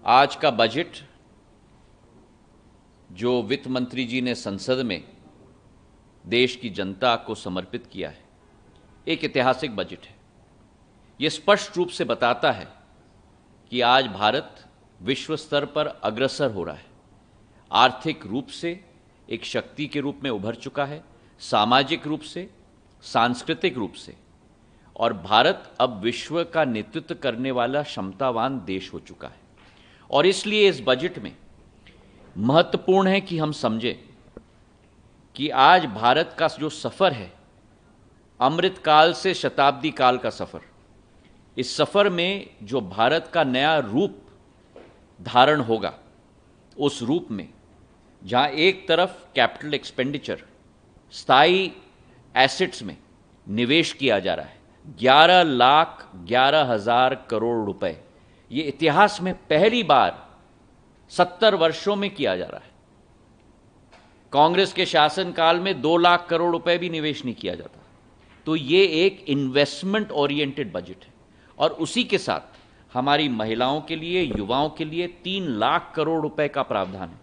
आज का बजट जो वित्त मंत्री जी ने संसद में देश की जनता को समर्पित किया है, एक ऐतिहासिक बजट है। यह स्पष्ट रूप से बताता है कि आज भारत विश्व स्तर पर अग्रसर हो रहा है, आर्थिक रूप से एक शक्ति के रूप में उभर चुका है, सामाजिक रूप से, सांस्कृतिक रूप से, और भारत अब विश्व का नेतृत्व करने वाला क्षमतावान देश हो चुका है। और इसलिए इस बजट में महत्वपूर्ण है कि हम समझें कि आज भारत का जो सफ़र है, अमृतकाल से शताब्दी काल का सफ़र, इस सफ़र में जो भारत का नया रूप धारण होगा, उस रूप में जहाँ एक तरफ कैपिटल एक्सपेंडिचर, स्थायी एसेट्स में निवेश किया जा रहा है, 11,11,000 करोड़ रुपए, ये इतिहास में पहली बार 70 वर्षों में किया जा रहा है। कांग्रेस के शासनकाल में 2 लाख करोड़ रुपए भी निवेश नहीं किया जाता। तो ये एक इन्वेस्टमेंट ओरिएंटेड बजट है। और उसी के साथ हमारी महिलाओं के लिए, युवाओं के लिए 3 लाख करोड़ रुपए का प्रावधान है।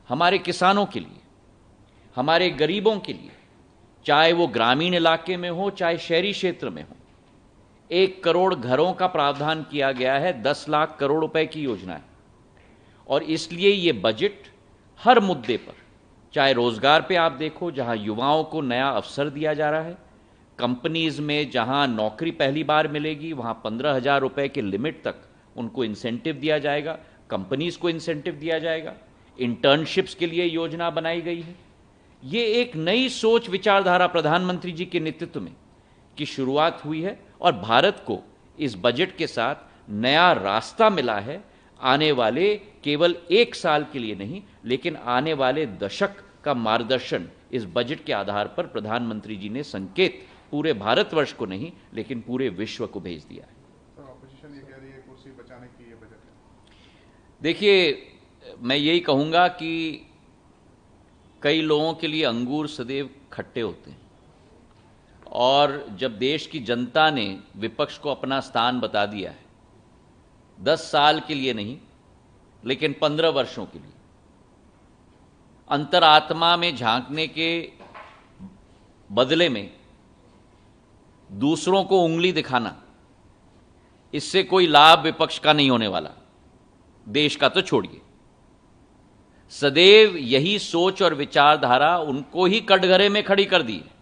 हमारे किसानों के लिए, हमारे गरीबों के लिए, चाहे वो ग्रामीण इलाके में हो चाहे शहरी क्षेत्र में हो, 1 करोड़ घरों का प्रावधान किया गया है। 10 लाख करोड़ रुपए की योजना है। और इसलिए ये बजट हर मुद्दे पर, चाहे रोजगार पे आप देखो, जहां युवाओं को नया अवसर दिया जा रहा है, कंपनीज में जहां नौकरी पहली बार मिलेगी वहां 15,000 रुपए के लिमिट तक उनको इंसेंटिव दिया जाएगा, कंपनीज को इंसेंटिव दिया जाएगा, इंटर्नशिप्स के लिए योजना बनाई गई है। ये एक नई सोच विचारधारा प्रधानमंत्री जी के नेतृत्व में की शुरुआत हुई है और भारत को इस बजट के साथ नया रास्ता मिला है। आने वाले केवल 1 साल के लिए नहीं, लेकिन आने वाले दशक का मार्गदर्शन इस बजट के आधार पर प्रधानमंत्री जी ने संकेत पूरे भारतवर्ष को नहीं लेकिन पूरे विश्व को भेज दिया है। सर, ऑपोजिशन ये कह रही है कुर्सी बचाने की ये बजट है। देखिए, मैं यही कहूंगा कि कई लोगों के लिए अंगूर सदैव खट्टे होते हैं, और जब देश की जनता ने विपक्ष को अपना स्थान बता दिया है, 10 साल के लिए नहीं लेकिन 15 वर्षों के लिए, अंतरात्मा में झांकने के बदले में दूसरों को उंगली दिखाना, इससे कोई लाभ विपक्ष का नहीं होने वाला, देश का तो छोड़िए। सदैव यही सोच और विचारधारा उनको ही कटघरे में खड़ी कर दी है।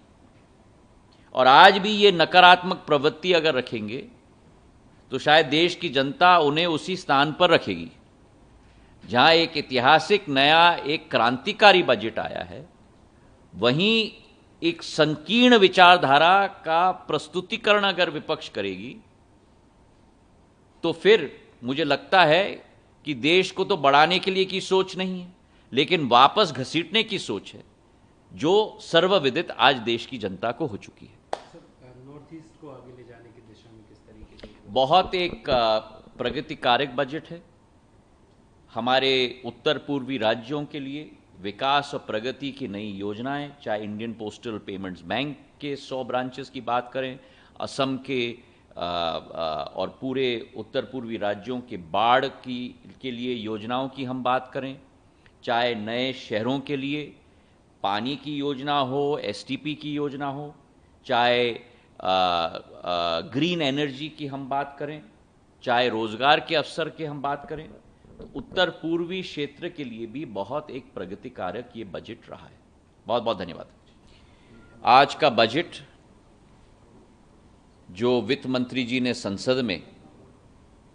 और आज भी ये नकारात्मक प्रवृत्ति अगर रखेंगे तो शायद देश की जनता उन्हें उसी स्थान पर रखेगी जहां एक ऐतिहासिक नया, एक क्रांतिकारी बजट आया है, वहीं एक संकीर्ण विचारधारा का प्रस्तुतिकरण अगर विपक्ष करेगी तो फिर मुझे लगता है कि देश को तो बढ़ाने के लिए की सोच नहीं है, लेकिन वापस घसीटने की सोच है, जो सर्वविदित आज देश की जनता को हो चुकी है। नॉर्थ ईस्ट को आगे ले जाने की दिशा में किस तरीके से? बहुत एक प्रगतिकारक बजट है। हमारे उत्तर पूर्वी राज्यों के लिए विकास और प्रगति की नई योजनाएं, चाहे इंडियन पोस्टल पेमेंट्स बैंक के 100 ब्रांचेस की बात करें, असम के और पूरे उत्तर पूर्वी राज्यों के बाढ़ के लिए योजनाओं की हम बात करें, चाहे नए शहरों के लिए पानी की योजना हो, एसटीपी की योजना हो, चाहे ग्रीन एनर्जी की हम बात करें, चाहे रोजगार के अवसर की हम बात करें, तो उत्तर पूर्वी क्षेत्र के लिए भी बहुत एक प्रगतिकारक ये बजट रहा है। बहुत बहुत धन्यवाद। आज का बजट जो वित्त मंत्री जी ने संसद में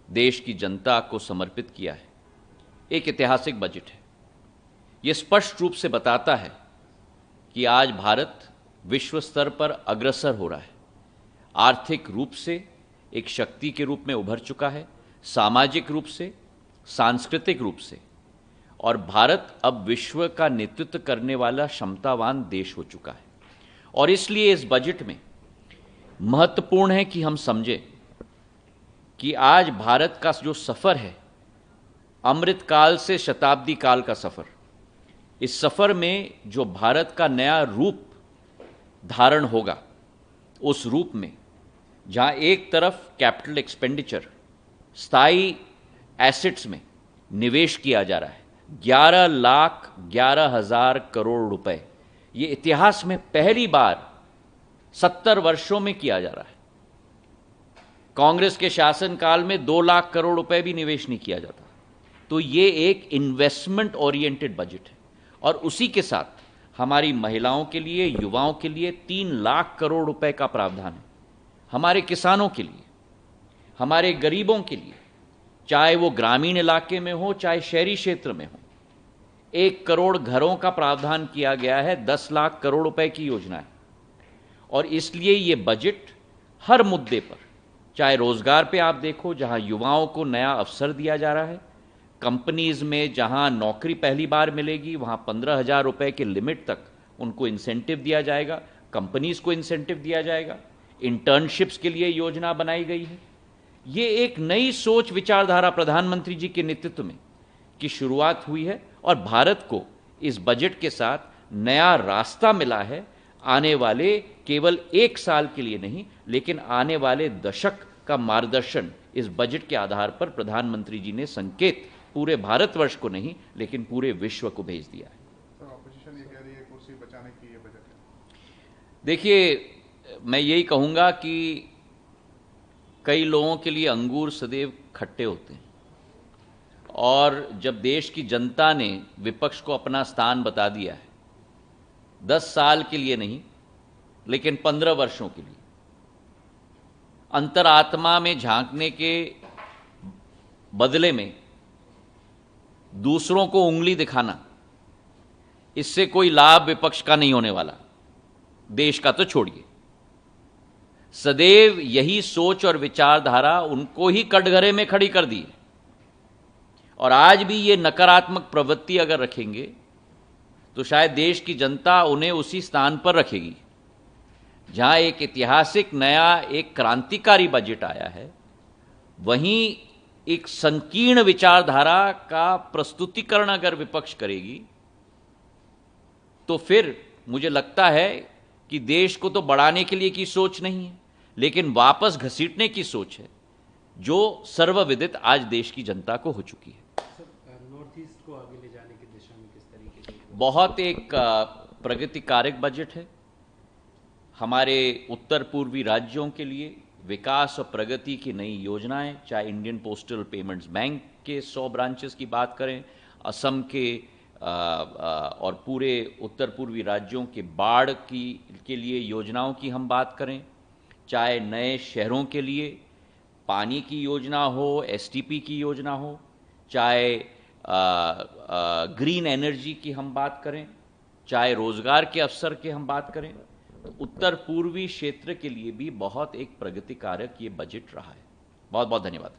देश की जनता को समर्पित किया है, एक ऐतिहासिक बजट है। यह स्पष्ट रूप से बताता है कि आज भारत विश्व स्तर पर अग्रसर हो रहा है, आर्थिक रूप से एक शक्ति के रूप में उभर चुका है, सामाजिक रूप से, सांस्कृतिक रूप से, और भारत अब विश्व का नेतृत्व करने वाला क्षमतावान देश हो चुका है। और इसलिए इस बजट में महत्वपूर्ण है कि हम समझें कि आज भारत का जो सफ़र है, अमृतकाल से शताब्दी काल का सफ़र, इस सफ़र में जो भारत का नया रूप धारण होगा, उस रूप में जहाँ एक तरफ कैपिटल एक्सपेंडिचर, स्थायी एसेट्स में निवेश किया जा रहा है। 11,11,000 करोड़ रुपए, ये इतिहास में पहली बार 70 वर्षों में किया जा रहा है। कांग्रेस के शासनकाल में 2 लाख करोड़ रुपए भी निवेश नहीं किया जाता। तो ये एक इन्वेस्टमेंट ओरिएंटेड बजट है। और उसी के साथ हमारी महिलाओं के लिए, युवाओं के लिए 3 लाख करोड़ रुपए का प्रावधान है। हमारे किसानों के लिए, हमारे गरीबों के लिए, चाहे वो ग्रामीण इलाके में हो चाहे शहरी क्षेत्र में हो, 1 करोड़ घरों का प्रावधान किया गया है। 10 लाख करोड़ रुपए की योजना है। और इसलिए ये बजट हर मुद्दे पर, चाहे रोजगार पे आप देखो, जहां युवाओं को नया अवसर दिया जा रहा है, कंपनीज में जहां नौकरी पहली बार मिलेगी वहां 15,000 रुपए के लिमिट तक उनको इंसेंटिव दिया जाएगा, कंपनीज को इंसेंटिव दिया जाएगा। इंटर्नशिप्स के लिए योजना बनाई गई है। ये एक नई सोच विचारधारा प्रधानमंत्री जी के नेतृत्व में की शुरुआत हुई है और भारत को इस बजट के साथ नया रास्ता मिला है। आने वाले केवल 1 साल के लिए नहीं, लेकिन आने वाले दशक का मार्गदर्शन इस बजट के आधार पर प्रधानमंत्री जी ने संकेत पूरे भारतवर्ष को नहीं लेकिन पूरे विश्व को भेज दिया है। सर, ऑपोजिशन ये कह रही है कुर्सी बचाने की ये बजट है। देखिए, मैं यही कहूंगा कि कई लोगों के लिए अंगूर सदैव खट्टे होते हैं और जब देश की जनता ने विपक्ष को अपना स्थान बता दिया है, 10 साल के लिए नहीं लेकिन 15 वर्षों के लिए, अंतरात्मा में झांकने के बदले में दूसरों को उंगली दिखाना, इससे कोई लाभ विपक्ष का नहीं होने वाला, देश का तो छोड़िए। सदैव यही सोच और विचारधारा उनको ही कटघरे में खड़ी कर दी है। और आज भी ये नकारात्मक प्रवृत्ति अगर रखेंगे तो शायद देश की जनता उन्हें उसी स्थान पर रखेगी जहां एक ऐतिहासिक नया, एक क्रांतिकारी बजट आया है, वहीं एक संकीर्ण विचारधारा का प्रस्तुतिकरण अगर विपक्ष करेगी तो फिर मुझे लगता है कि देश को तो बढ़ाने के लिए की सोच नहीं है लेकिन वापस घसीटने की सोच है, जो सर्वविदित आज देश की जनता को हो चुकी है। नॉर्थ ईस्ट को आगे ले जाने की दिशा में किस तरीके से? बहुत एक प्रगतिकारक बजट है। हमारे उत्तर पूर्वी राज्यों के लिए विकास और प्रगति की नई योजनाएं, चाहे इंडियन पोस्टल पेमेंट्स बैंक के 100 ब्रांचेस की बात करें, असम के और पूरे उत्तर पूर्वी राज्यों के बाढ़ के लिए योजनाओं की हम बात करें, चाहे नए शहरों के लिए पानी की योजना हो, एसटीपी की योजना हो, चाहे ग्रीन एनर्जी की हम बात करें, चाहे रोजगार के अवसर की हम बात करें, तो उत्तर पूर्वी क्षेत्र के लिए भी बहुत एक प्रगतिकारक ये बजट रहा है। बहुत बहुत धन्यवाद।